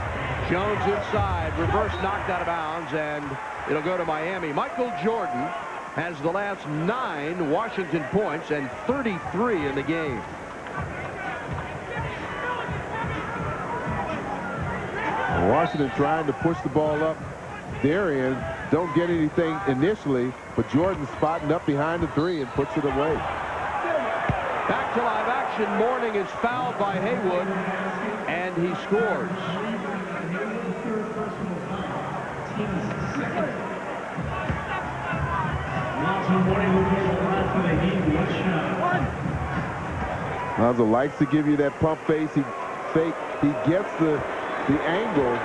Jones inside, reverse knocked out of bounds, and it'll go to Miami. Michael Jordan has the last 9 Washington points and 33 in the game. Washington trying to push the ball up. Their end, don't get anything initially, but Jordan spotting up behind the 3 and puts it away. Back to live action. Mourning is fouled by Haywood, and he scores. Lonzo likes to give you that pump face. He gets the angle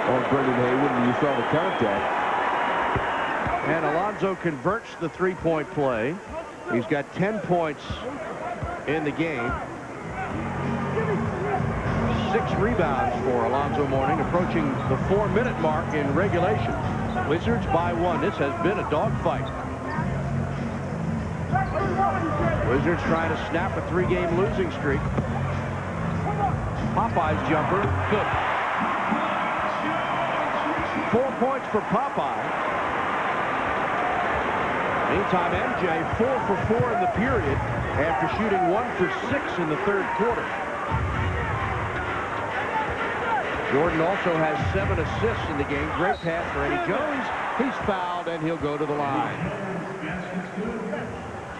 on Brendan Haywood, and you saw the contact. And Alonzo converts the three-point play. He's got 10 points in the game. 6 rebounds for Alonzo Mourning, approaching the 4-minute mark in regulation. Wizards by 1. This has been a dogfight. Wizards trying to snap a 3-game losing streak. Popeye's jumper, good. 4 points for Popeye. Meantime, MJ 4 for 4 in the period after shooting 1 for 6 in the 3rd quarter. Jordan also has 7 assists in the game. Great pass for Eddie Jones. He's fouled, and he'll go to the line.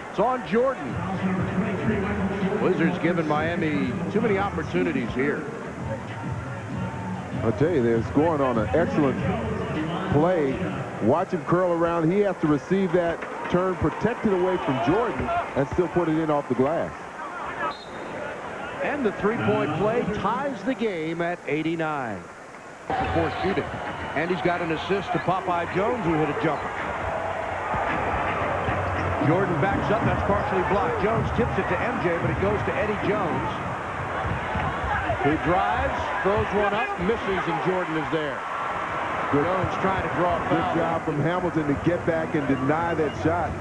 It's on Jordan. Wizards giving Miami too many opportunities here. I'll tell you, they're scoring on an excellent play. Watch him curl around. He has to receive that, turn protected away from Jordan, and still put it in off the glass. And the three-point play ties the game at 89 before shooting. And he's got an assist to Popeye Jones, who hit a jumper. Jordan backs up. That's partially blocked. Jones tips it to MJ, but it goes to Eddie Jones, who drives, throws one up, misses, and Jordan is there. Jones trying to draw a foul. Good job from Hamilton to get back and deny that shot.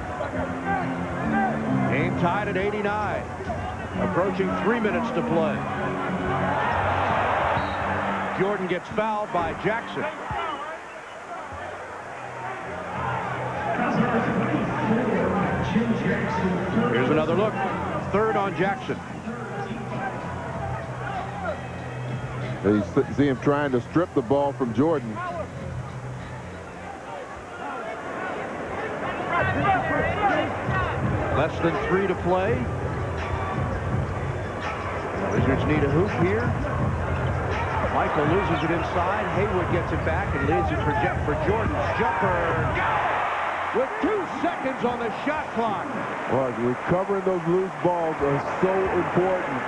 Game tied at 89. Approaching 3 minutes to play. Jordan gets fouled by Jackson. Here's another look. Third on Jackson. You see him trying to strip the ball from Jordan. Less than 3 to play. Wizards need a hoop here. Michael loses it inside. Haywood gets it back and leads it for Jordan's jumper. With 2 seconds on the shot clock. Well, recovering those loose balls are so important.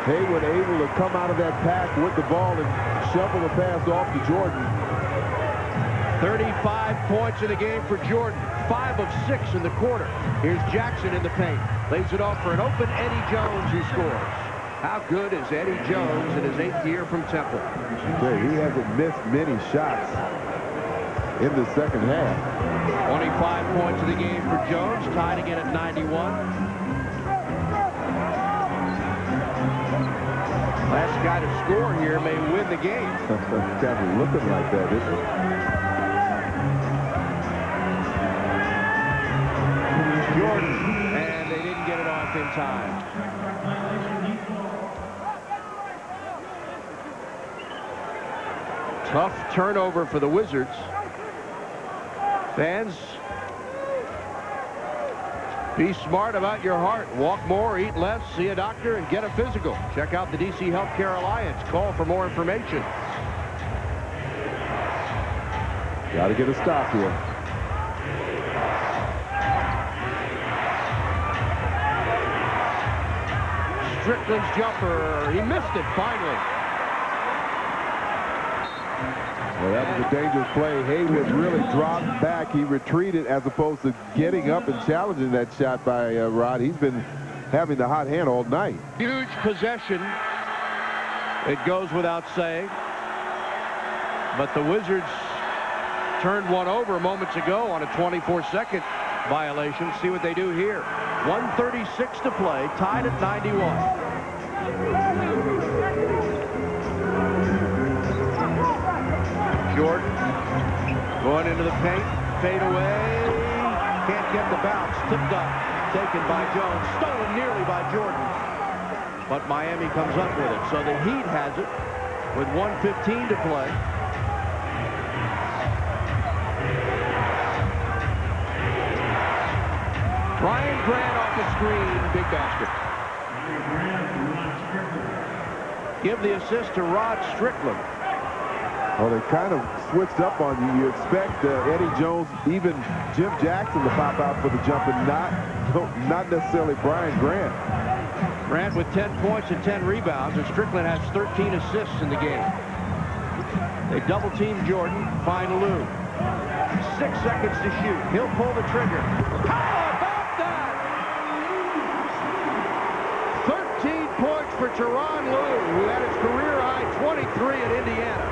Haywood able to come out of that pack with the ball and shovel the pass off to Jordan. 35 points in the game for Jordan. 5 of 6 in the quarter. Here's Jackson in the paint. Lays it off for an open Eddie Jones, who scores. How good is Eddie Jones in his 8th year from Temple? Okay, he hasn't missed many shots in the second half. 25 points in the game for Jones. Tied again at 91. Last guy to score here may win the game. Kind of looking like that, isn't it? Jordan, and they didn't get it off in time. Tough turnover for the Wizards. Fans, be smart about your heart. Walk more, eat less, see a doctor, and get a physical. Check out the DC Healthcare Alliance. Call for more information. Got to get a stop here. Strickland's jumper. He missed it finally. Well, that was a dangerous play. Haywood really dropped back. He retreated as opposed to getting up and challenging that shot by Rod. He's been having the hot hand all night. Huge possession. It goes without saying. But the Wizards turned one over moments ago on a 24-second violation. See what they do here. 1:36 to play. Tied at 91. Jordan going into the paint, fade away, can't get the bounce, tipped up, taken by Jones, stolen nearly by Jordan, but Miami comes up with it. So the Heat has it with 1:15 to play. Brian Grant off the screen, big basket. Give the assist to Rod Strickland. Well, they kind of switched up on you. You expect Eddie Jones, even Jim Jackson to pop out for the jump, and not necessarily Brian Grant. Grant with 10 points and 10 rebounds, and Strickland has 13 assists in the game. They double-team Jordan, find Lou. 6 seconds to shoot. He'll pull the trigger. How about that? 13 points for Tyronn Lue, who had his career-high 23 at Indiana.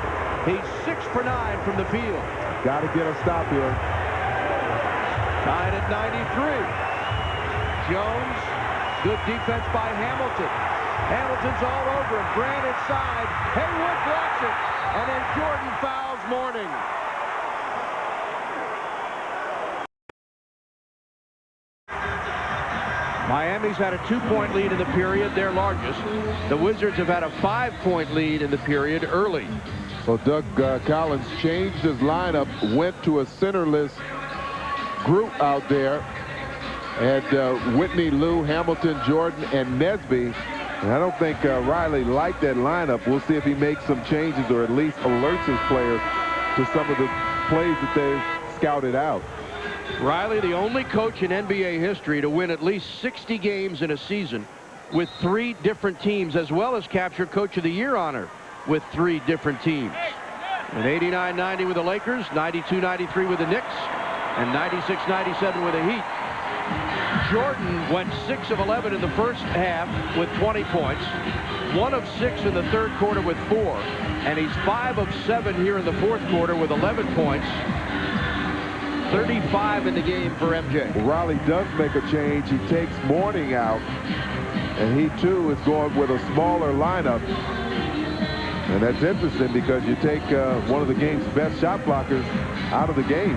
He's 6 for 9 from the field. Got to get a stop here. Tied at 93. Jones, good defense by Hamilton. Hamilton's all over him. Grant inside. Haywood blocks it. And then Jordan fouls Mourning. Miami's had a 2-point lead in the period, their largest. The Wizards have had a 5-point lead in the period early. So Doug Collins changed his lineup, went to a centerless group out there. And Whitney, Lou, Hamilton, Jordan, and Nesby. And I don't think Riley liked that lineup. We'll see if he makes some changes or at least alerts his players to some of the plays that they've scouted out. Riley, the only coach in NBA history to win at least 60 games in a season with 3 different teams, as well as capture Coach of the Year honor with 3 different teams. In 89-90 with the Lakers, 92-93 with the Knicks, and 96-97 with the Heat. Jordan went 6 of 11 in the first half with 20 points, 1 of 6 in the third quarter with 4, and he's 5 of 7 here in the fourth quarter with 11 points. 35 in the game for MJ. Well, Riley does make a change. He takes Mourning out, and he too is going with a smaller lineup. And that's interesting because you take one of the game's best shot blockers out of the game.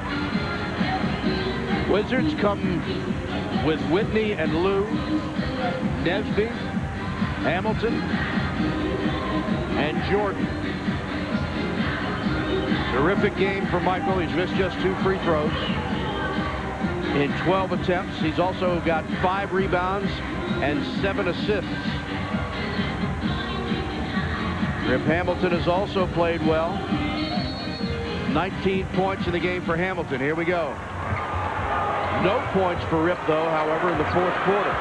Wizards come with Whitney and Lou, Nesby, Hamilton, and Jordan. Terrific game for Michael. He's missed just 2 free throws in 12 attempts. He's also got 5 rebounds and 7 assists. Rip Hamilton has also played well. 19 points in the game for Hamilton. Here we go. No points for Rip, though, however, in the 4th quarter.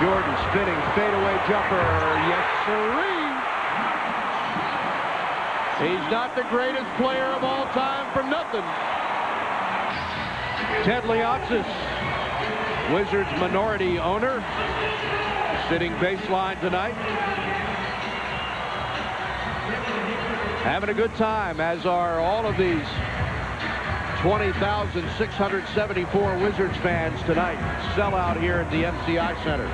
Jordan spinning fadeaway jumper. Yes, sirree. He's not the greatest player of all time for nothing. Ted Leonsis, Wizards minority owner, sitting baseline tonight. Having a good time, as are all of these 20,674 Wizards fans tonight. Sellout here at the MCI Center.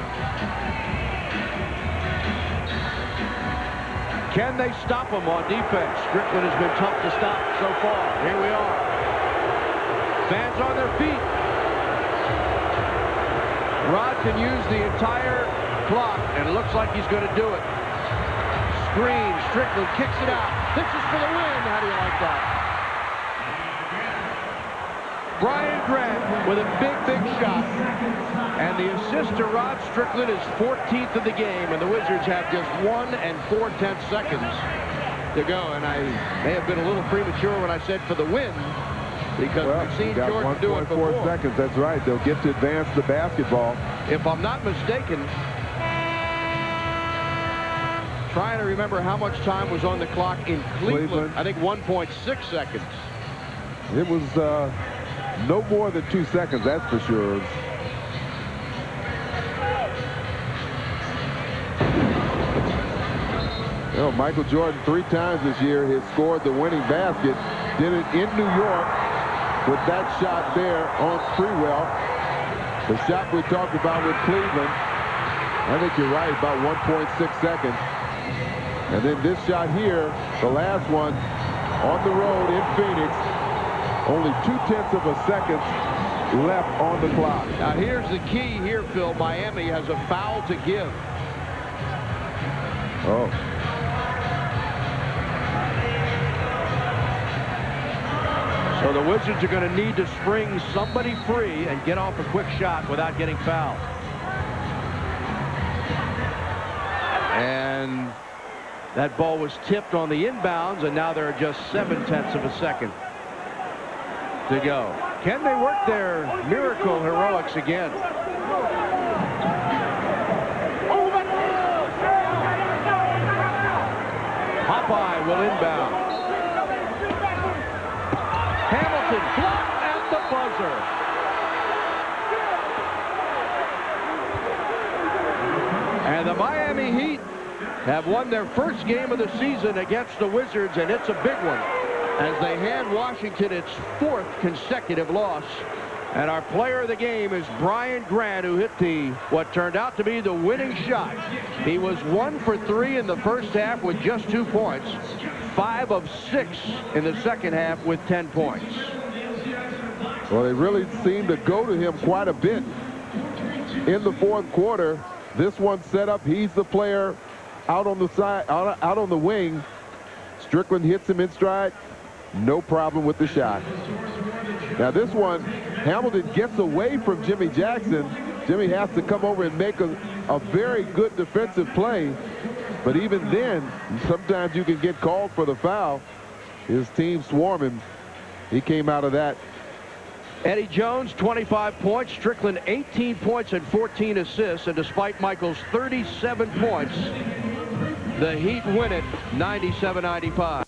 Can they stop him on defense? Strickland has been tough to stop so far. Here we are. Fans on their feet. Rod can use the entire clock, and it looks like he's going to do it. Screen. Strickland kicks it out. This is for the win. How do you like that? Brian Grant with a big, big shot. And the assist to Rod Strickland is 14th of the game, and the Wizards have just 1 4/10 seconds to go. And I may have been a little premature when I said for the win, because we've seen Jordan do it before. 1.4 seconds, that's right. They'll get to advance the basketball. If I'm not mistaken, trying to remember how much time was on the clock in Cleveland. I think 1.6 seconds. It was no more than 2 seconds, that's for sure. You know, Michael Jordan 3 times this year has scored the winning basket. Did it in New York with that shot there on Sprewell. The shot we talked about with Cleveland, I think you're right, about 1.6 seconds. And then this shot here, the last one, on the road in Phoenix, only 0.2 of a second left on the clock. Now here's the key here, Phil. Miami has a foul to give. Oh. So the Wizards are going to need to spring somebody free and get off a quick shot without getting fouled. And that ball was tipped on the inbounds, and now there are just 0.7 of a second to go. Can they work their miracle heroics again? Popeye will inbound. Hamilton blocked at the buzzer. And the Miami Heat have won their first game of the season against the Wizards, and it's a big one as they hand Washington its 4th consecutive loss. And our player of the game is Brian Grant, who hit what turned out to be the winning shot. He was 1 for 3 in the first half with just 2 points, 5 of 6 in the second half with 10 points. Well, they really seemed to go to him quite a bit in the 4th quarter. This one set up. He's the player out on the side, out on the wing. Strickland hits him in stride. No problem with the shot. Now this one, Hamilton gets away from Jimmy Jackson. Jimmy has to come over and make a very good defensive play. But even then, sometimes you can get called for the foul. His team swarming. He came out of that. Eddie Jones, 25 points. Strickland, 18 points and 14 assists. And despite Michael's 37 points, the Heat win it 97-95.